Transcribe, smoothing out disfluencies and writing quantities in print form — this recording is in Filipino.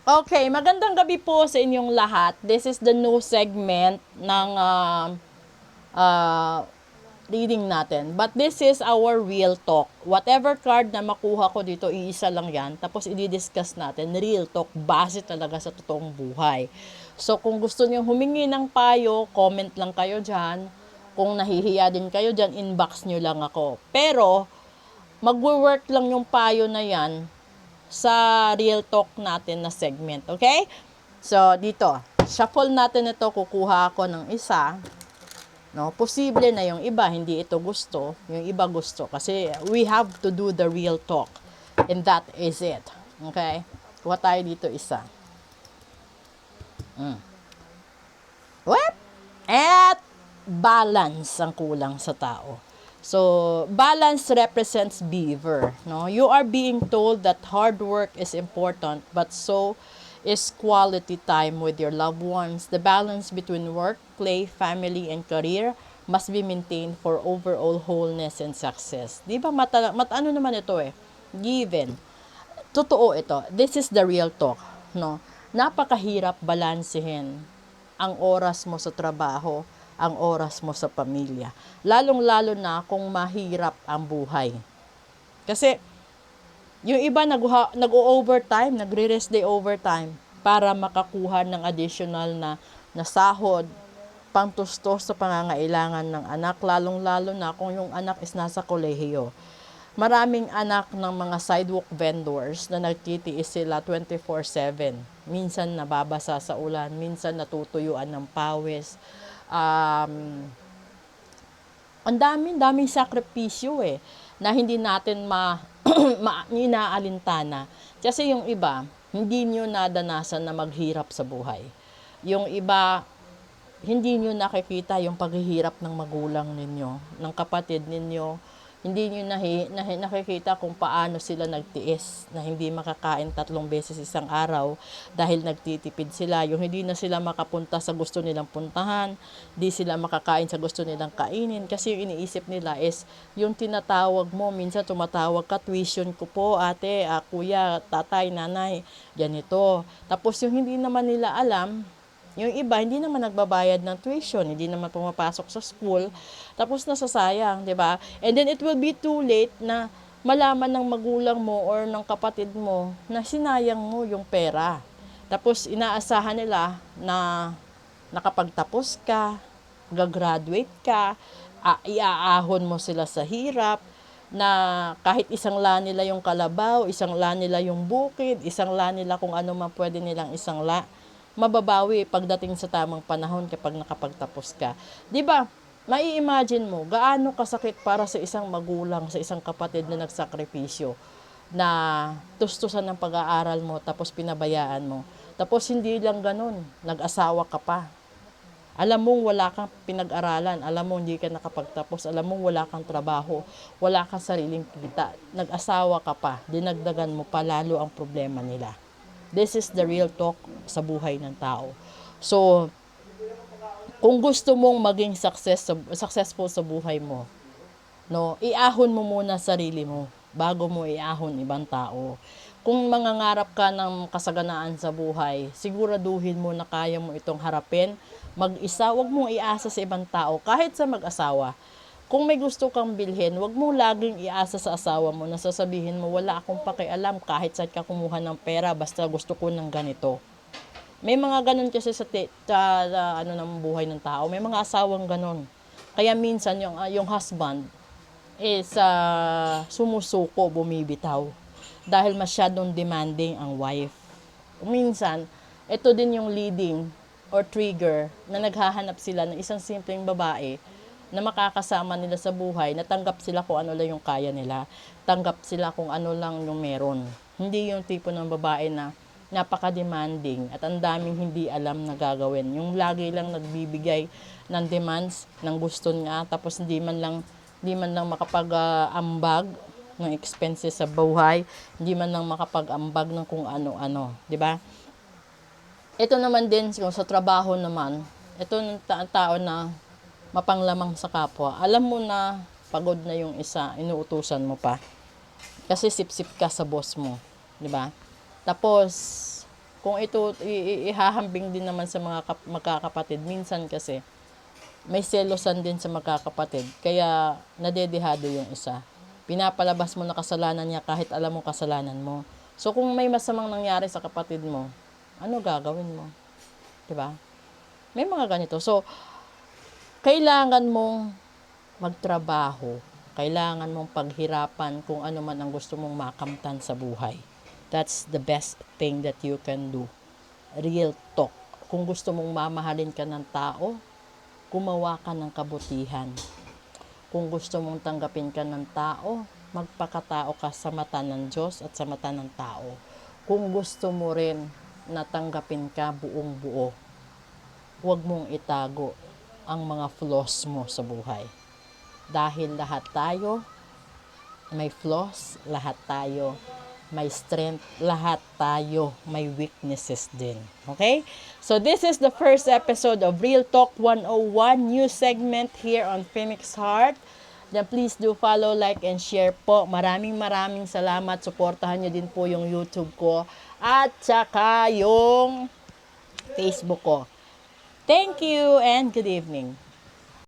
Okay, magandang gabi po sa inyong lahat. This is the new segment ng uh, reading natin. But this is our real talk. Whatever card na makuha ko dito, iisa lang yan. Tapos i-discuss natin, real talk, base talaga sa totoong buhay. So kung gusto niyo humingi ng payo, comment lang kayo dyan. Kung nahihiya din kayo dyan, inbox nyo lang ako. Pero, magwo-work lang yung payo na yan sa real talk natin na segment, okay? So, dito, shuffle natin ito, kukuha ako ng isa, no? Posible na yung iba, hindi ito gusto, yung iba gusto, kasi we have to do the real talk, and that is it, okay? Kuha tayo dito isa. Wep! At balance ang kulang sa tao. So, balance represents beaver. No? You are being told that hard work is important, but so is quality time with your loved ones. The balance between work, play, family, and career must be maintained for overall wholeness and success. Di ba ano naman ito eh? Given. Totoo ito. This is the real talk. No? Napakahirap balansehin ang oras mo sa trabaho, ang oras mo sa pamilya. Lalong-lalo na kung mahirap ang buhay. Kasi, yung iba nag-o-overtime, nagre-rest day overtime para makakuha ng additional na sahod, pangtustos sa pangangailangan ng anak, lalong-lalo na kung yung anak is nasa kolehiyo. Maraming anak ng mga sidewalk vendors na nagtitiis sila 24/7. Minsan nababasa sa ulan, minsan natutuyuan ng pawis. Ang daming sakripisyo na hindi natin inaalintana. Kasi yung iba, hindi nyo nadanasan na maghirap sa buhay. Yung iba, hindi nyo nakikita yung paghihirap ng magulang ninyo, ng kapatid ninyo. Hindi nyo nakikita kung paano sila nagtiis na hindi makakain 3 beses isang araw dahil nagtitipid sila. Yung hindi na sila makapunta sa gusto nilang puntahan, di sila makakain sa gusto nilang kainin kasi yung iniisip nila is yung tinatawag mo, minsan tumatawag ka, tuition ko po ate, kuya, tatay, nanay, ganito. Tapos yung hindi naman nila alam, yung iba, hindi naman nagbabayad ng tuition, hindi naman pumapasok sa school, tapos nasasayang, di ba? And then it will be too late na malaman ng magulang mo or ng kapatid mo na sinayang mo yung pera. Tapos inaasahan nila na nakapagtapos ka, gagraduate ka, iaahon mo sila sa hirap, na kahit isang la nila yung kalabaw, isang la nila yung bukid, isang la nila kung ano man pwede nilang isang la, mababawi pagdating sa tamang panahon kapag nakapagtapos ka. 'Di ba? Mai-imagine mo gaano kasakit para sa isang magulang, sa isang kapatid na nagsakripisyo na tustusan ng pag-aaral mo tapos pinabayaan mo. Tapos hindi lang ganun, nag-asawa ka pa. Alam mong wala kang pinag-aralan, alam mong hindi ka nakapagtapos, alam mong wala kang trabaho, wala kang sariling kita, nag-asawa ka pa, dinagdagan mo pa lalo ang problema nila. This is the real talk sa buhay ng tao. So, kung gusto mong maging successful sa buhay mo, no, iahon mo muna sarili mo bago mo iahon ibang tao. Kung mangangarap ka ng kasaganaan sa buhay, siguraduhin mo na kaya mo itong harapin. Mag-isa, wag mong iasa sa ibang tao, kahit sa mag-asawa. Kung may gusto kang bilhin, wag mo laging iasa sa asawa mo na sasabihin mo, wala akong pakialam kahit saan ka kumuha ng pera, basta gusto ko ng ganito. May mga ganun kasi sa ano ng buhay ng tao. May mga asawang ganun. Kaya minsan yung husband is sumusuko, bumibitaw. Dahil masyadong demanding ang wife. Minsan, ito din yung leading or trigger na naghahanap sila ng isang simpleng babae na makakasama nila sa buhay, natanggap sila kung ano lang yung kaya nila, tanggap sila kung ano lang yung meron. Hindi yung tipo ng babae na napaka-demanding at ang daming hindi alam na gagawin. Yung lagi lang nagbibigay ng demands, ng gusto niya, tapos hindi man lang makapag-ambag ng expenses sa buhay, hindi man lang makapag-ambag ng kung ano-ano, di ba? Ito naman din sa trabaho naman, ito ng tao na mapanglamang sa kapwa. Alam mo na pagod na yung isa, inuutusan mo pa. Kasi sip-sip ka sa boss mo, di ba? Tapos Kung ito ihahambing din naman sa mga magkakapatid, minsan kasi may selosan din sa magkakapatid. Kaya nadedehado yung isa. Pinapalabas mo na kasalanan niya kahit alam mo kasalanan mo. So kung may masamang nangyari sa kapatid mo, ano gagawin mo? 'Di ba? May mga ganito. So kailangan mong magtrabaho. Kailangan mong paghirapan kung ano man ang gusto mong makamtan sa buhay. That's the best thing that you can do. Real talk. Kung gusto mong mamahalin ka ng tao, gumawa ka ng kabutihan. Kung gusto mong tanggapin ka ng tao, magpakatao ka sa mata ng Diyos at sa mata ng tao. Kung gusto mo rin na tanggapin ka buong buo, huwag mong itago ang mga flaws mo sa buhay. Dahil lahat tayo may flaws, lahat tayo may strength, lahat tayo may weaknesses din. Okay? So this is the first episode of Real Talk 101, new segment here on Phoenix Heart. Then please do follow, like, and share po. Maraming salamat. Suportahan nyo din po yung YouTube ko at saka yung Facebook ko. Thank you and good evening.